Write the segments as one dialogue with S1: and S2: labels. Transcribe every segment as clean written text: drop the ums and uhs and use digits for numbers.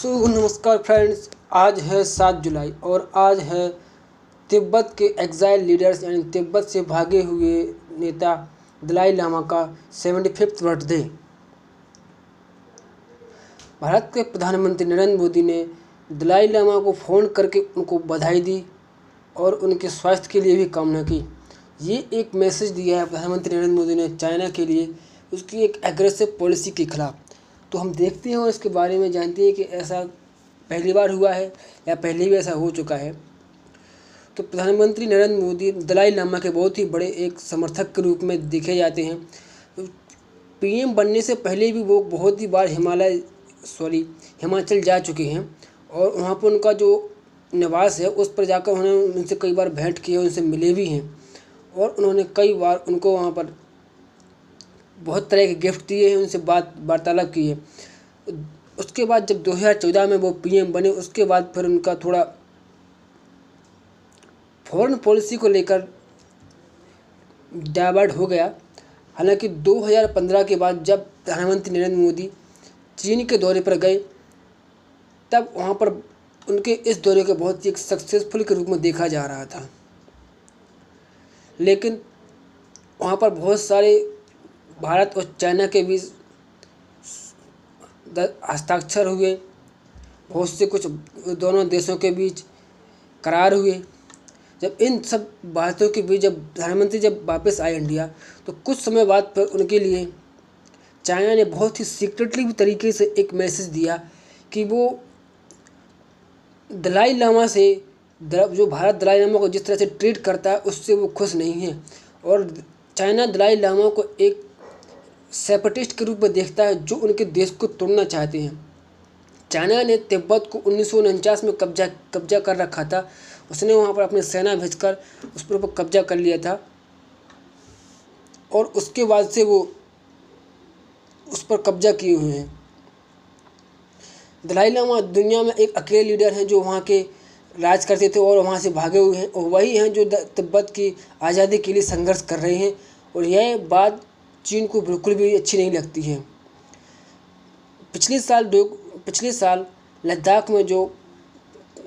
S1: नमस्कार फ्रेंड्स, आज है 7 जुलाई और आज है तिब्बत के एग्जाइल लीडर्स यानी तिब्बत से भागे हुए नेता दलाई लामा का 75वां बर्थडे। भारत के प्रधानमंत्री नरेंद्र मोदी ने दलाई लामा को फ़ोन करके उनको बधाई दी और उनके स्वास्थ्य के लिए भी कामना की। ये एक मैसेज दिया है प्रधानमंत्री नरेंद्र मोदी ने चाइना के लिए, उसकी एक एग्रेसिव पॉलिसी के खिलाफ। तो हम देखते हैं और इसके बारे में जानते हैं कि ऐसा पहली बार हुआ है या पहले भी ऐसा हो चुका है। तो प्रधानमंत्री नरेंद्र मोदी दलाई लामा के बहुत ही बड़े एक समर्थक के रूप में देखे जाते हैं। तो पीएम बनने से पहले भी वो बहुत ही बार हिमाचल जा चुके हैं और वहाँ पर उनका जो निवास है उस पर जाकर उन्होंने उनसे कई बार भेंट की है, उनसे मिले भी हैं और उन्होंने कई बार उनको वहाँ पर बहुत तरह के गिफ्ट दिए हैं, उनसे वार्तालाप की है। उसके बाद जब 2014 में वो पीएम बने, उसके बाद फिर उनका थोड़ा फॉरेन पॉलिसी को लेकर डाइवर्ट हो गया। हालांकि 2015 के बाद जब प्रधानमंत्री नरेंद्र मोदी चीन के दौरे पर गए, तब वहाँ पर उनके इस दौरे को बहुत ही एक सक्सेसफुल के रूप में देखा जा रहा था। लेकिन वहाँ पर बहुत सारे भारत और चाइना के बीच हस्ताक्षर हुए, बहुत से कुछ दोनों देशों के बीच करार हुए। जब इन सब बातों के बीच जब प्रधानमंत्री जब वापस आए इंडिया, तो कुछ समय बाद पर उनके लिए चाइना ने बहुत ही सीक्रेटली तरीके से एक मैसेज दिया कि वो दलाई लामा से जो भारत दलाई लामा को जिस तरह से ट्रीट करता है उससे वो खुश नहीं है और चाइना दलाई लामा को एक सेपरेटिस्ट के रूप में देखता है जो उनके देश को तोड़ना चाहते हैं। चाइना ने तिब्बत को 1949 में कब्जा कर रखा था। उसने वहाँ पर अपनी सेना भेजकर उस पर कब्जा कर लिया था और उसके बाद से वो उस पर कब्जा किए हुए हैं। दलाई लामा दुनिया में एक अकेले लीडर हैं जो वहाँ के राज करते थे और वहाँ से भागे हुए हैं और वही हैं जो तिब्बत की आज़ादी के लिए संघर्ष कर रहे हैं। और यह बात चीन को बिल्कुल भी अच्छी नहीं लगती है। पिछले साल लद्दाख में जो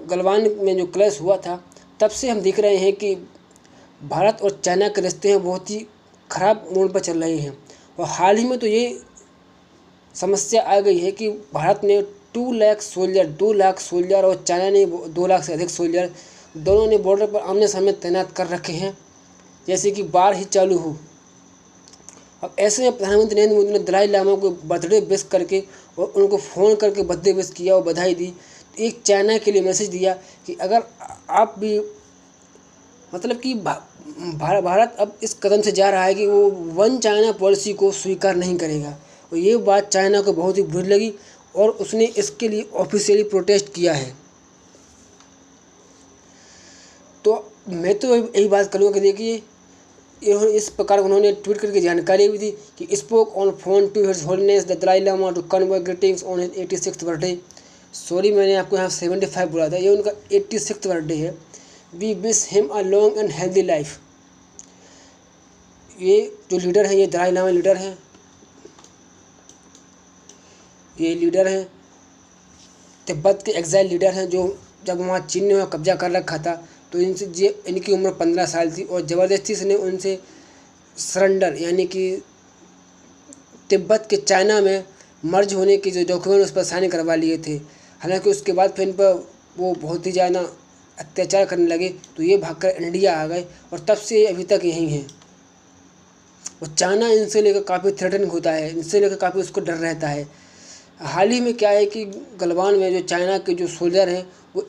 S1: गलवान में जो क्लैश हुआ था, तब से हम देख रहे हैं कि भारत और चाइना के रिश्ते हैं बहुत ही ख़राब मोड़ पर चल रहे हैं। और हाल ही में तो ये समस्या आ गई है कि भारत ने 2 लाख सोल्जर और चाइना ने 2 लाख से अधिक सोल्जर, दोनों ने बॉर्डर पर आमने सामने तैनात कर रखे हैं, जैसे कि बाढ़ ही चालू हो। अब ऐसे में प्रधानमंत्री नरेंद्र मोदी ने दलाई लामा को बर्थडे विश करके और उनको फ़ोन करके बर्थडे विश किया और बधाई दी। एक चाइना के लिए मैसेज दिया कि अगर आप भी मतलब कि भारत अब इस कदम से जा रहा है कि वो वन चाइना पॉलिसी को स्वीकार नहीं करेगा। और ये बात चाइना को बहुत ही बुरी लगी और उसने इसके लिए ऑफिशियली प्रोटेस्ट किया है। तो मैं तो यही बात करूँगा कि देखिए, इस प्रकार उन्होंने ट्वीट करके जानकारी भी दी कि spoke on phone to his holiness the Dalai Lama to convey greetings on his 86th birthday. Sorry, मैंने आपको यहाँ 75 बोला था, ये उनका 86th बर्थडे है। We wish him a long and healthy life. ये जो लीडर हैं, ये दलाई लामा लीडर हैं, ये लीडर हैं तिब्बत के एग्जाइल लीडर हैं जो जब वहाँ चीन ने वहाँ कब्जा कर रखा था तो इनकी उम्र 15 साल थी और ज़बरदस्ती से ने उनसे सरेंडर यानी कि तिब्बत के चाइना में मर्ज होने के जो डॉक्यूमेंट उस पर साइन करवा लिए थे। हालांकि उसके बाद फिर इन पर वो बहुत ही ज़्यादा अत्याचार करने लगे तो ये भागकर इंडिया आ गए और तब से अभी तक यहीं हैं। और चाइना इनसे लेकर काफ़ी थ्रेटन होता है, इनसे लेकर काफ़ी उसको डर रहता है। हाल ही में क्या है कि गलवान में जो चाइना के जो सोल्जर हैं वो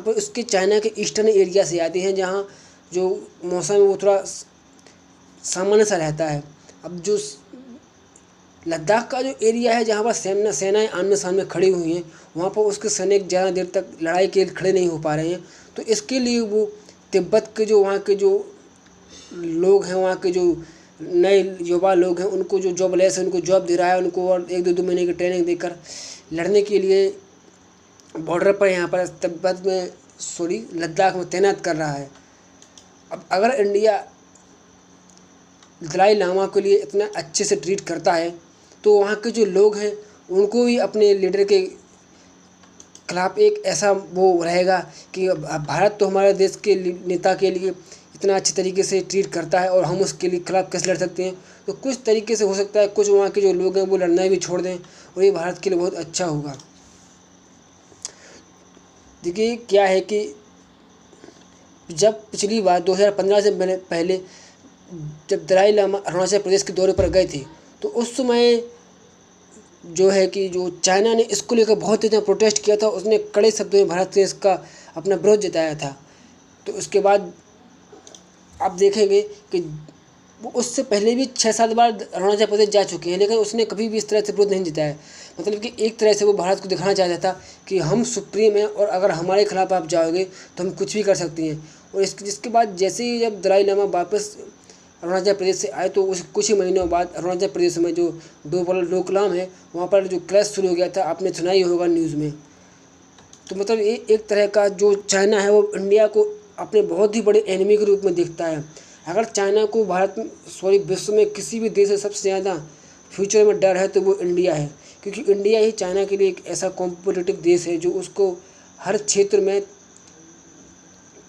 S1: उसके चाइना के ईस्टर्न एरिया से आते हैं जहाँ जो मौसम है वो थोड़ा सामान्य सा रहता है। अब जो लद्दाख का जो एरिया है जहाँ पर सेनाएं आमने सामने खड़ी हुई हैं, वहाँ पर उसके सैनिक ज़्यादा देर तक लड़ाई के लिए खड़े नहीं हो पा रहे हैं। तो इसके लिए वो तिब्बत के जो वहाँ के जो लोग हैं, वहाँ के जो नए युवा लोग हैं, उनको जो जॉबलेस है उनको जॉब दे रहा है, उनको और 1-2 महीने की ट्रेनिंग देकर लड़ने के लिए बॉर्डर पर यहाँ पर तिब्बत में लद्दाख में तैनात कर रहा है। अब अगर इंडिया दलाई लामा के लिए इतना अच्छे से ट्रीट करता है तो वहाँ के जो लोग हैं उनको भी अपने लीडर के खिलाफ एक ऐसा वो रहेगा कि भारत तो हमारे देश के नेता के लिए इतना अच्छे तरीके से ट्रीट करता है और हम उसके लिए खिलाफ कैसे लड़ सकते हैं। तो कुछ तरीके से हो सकता है कुछ वहाँ के जो लोग हैं वो लड़ना भी छोड़ दें और ये भारत के लिए बहुत अच्छा होगा। देखिए क्या है कि जब पिछली बार 2015 से पहले जब दलाई लामा अरुणाचल प्रदेश के दौरे पर गए थे तो उस समय जो है कि जो चाइना ने इसको लेकर बहुत ज़्यादा प्रोटेस्ट किया था, उसने कड़े शब्दों में भारत से इसका अपना विरोध जताया था। तो उसके बाद आप देखेंगे कि वो उससे पहले भी 6-7 बार अरुणाचल प्रदेश जा चुके हैं, लेकिन उसने कभी भी इस तरह से विरोध नहीं जताया। मतलब कि एक तरह से वो भारत को दिखाना चाहता था कि हम सुप्रीम हैं और अगर हमारे खिलाफ आप जाओगे तो हम कुछ भी कर सकते हैं। और जिसके बाद जैसे ही जब दलाई लामा वापस अरुणाचल प्रदेश से आए तो उस कुछ ही महीनों बाद अरुणाचल प्रदेश में जो डोकलाम है वहाँ पर जो क्रैश शुरू हो गया था, आपने सुना ही होगा न्यूज़ में। तो मतलब ये एक तरह का जो चाइना है वो इंडिया को अपने बहुत ही बड़े एनिमी के रूप में देखता है। अगर चाइना को विश्व में किसी भी देश से सबसे ज़्यादा फ्यूचर में डर है तो वो इंडिया है, क्योंकि इंडिया ही चाइना के लिए एक ऐसा कॉम्पिटिटिव देश है जो उसको हर क्षेत्र में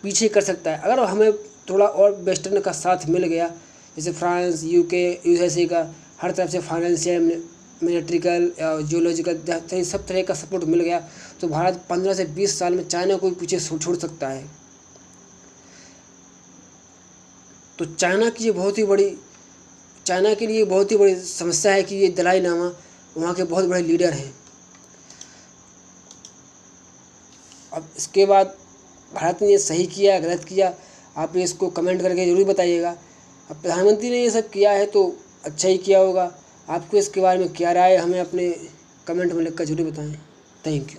S1: पीछे कर सकता है। अगर हमें थोड़ा और वेस्टर्न का साथ मिल गया, जैसे फ्रांस, यूके, यूएसए का हर तरफ से फाइनेंशियल, मिलिट्रिकल, जियोलॉजिकल सब तरह का सपोर्ट मिल गया, तो भारत 15 से 20 साल में चाइना को पीछे छोड़ सकता है। तो चाइना के लिए बहुत ही बड़ी समस्या है कि ये दलाई लामा वहाँ के बहुत बड़े लीडर हैं। अब इसके बाद भारत ने ये सही किया गलत किया, आप इसको कमेंट करके ज़रूर बताइएगा। अब प्रधानमंत्री ने ये सब किया है तो अच्छा ही किया होगा। आपको इसके बारे में क्या राय है, हमें अपने कमेंट में लिखकर ज़रूर बताएं। Thank you.